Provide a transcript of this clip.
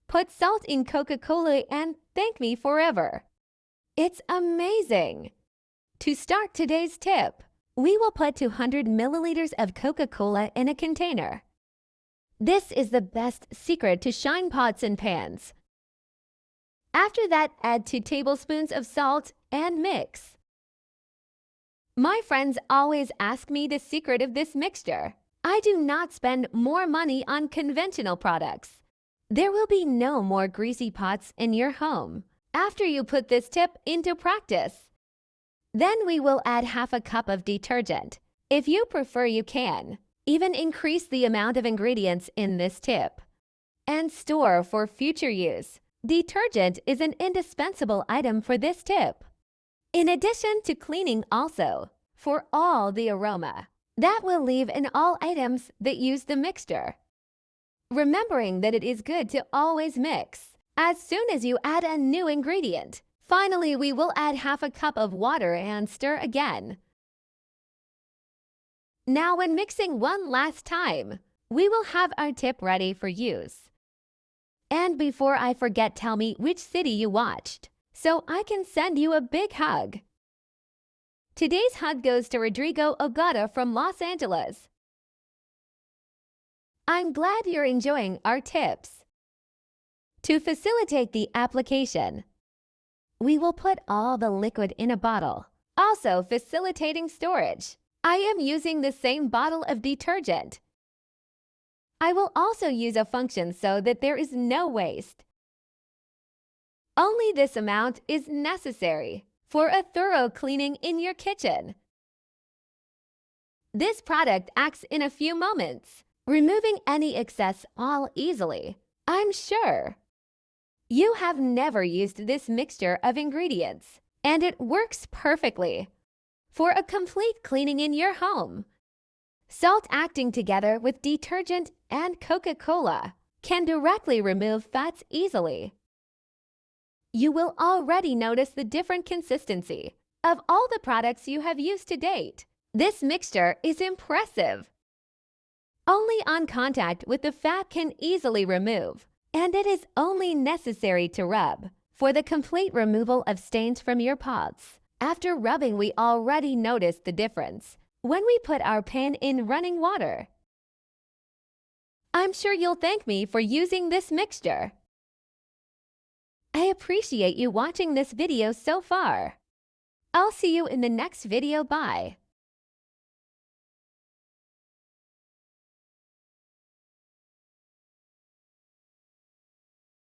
Put salt in Coca-Cola and thank me forever. It's amazing! To start today's tip, we will put 200 milliliters of Coca-Cola in a container. This is the best secret to shine pots and pans. After that, add 2 tablespoons of salt and mix. My friends always ask me the secret of this mixture. I do not spend more money on conventional products. There will be no more greasy pots in your home after you put this tip into practice. Then we will add half a cup of detergent. If you prefer, you can even increase the amount of ingredients in this tip. And store for future use. Detergent is an indispensable item for this tip. In addition to cleaning also, for all the aroma that will leave in all items that use the mixture. Remembering that it is good to always mix as soon as you add a new ingredient. Finally, we will add half a cup of water and stir again. Now, when mixing one last time, we will have our tip ready for use. And before I forget, tell me which city you watched, so I can send you a big hug. Today's hug goes to Rodrigo Ogata from Los Angeles. I'm glad you're enjoying our tips. To facilitate the application, we will put all the liquid in a bottle, also facilitating storage. I am using the same bottle of detergent. I will also use a function so that there is no waste. Only this amount is necessary for a thorough cleaning in your kitchen. This product acts in a few moments, removing any excess all easily, I'm sure. You have never used this mixture of ingredients, and it works perfectly for a complete cleaning in your home. Salt acting together with detergent and Coca-Cola can directly remove fats easily. You will already notice the different consistency of all the products you have used to date. This mixture is impressive. Only on contact with the fat can easily remove. And it is only necessary to rub for the complete removal of stains from your pots. After rubbing, we already noticed the difference when we put our pan in running water. I'm sure you'll thank me for using this mixture. I appreciate you watching this video so far. I'll see you in the next video. Bye.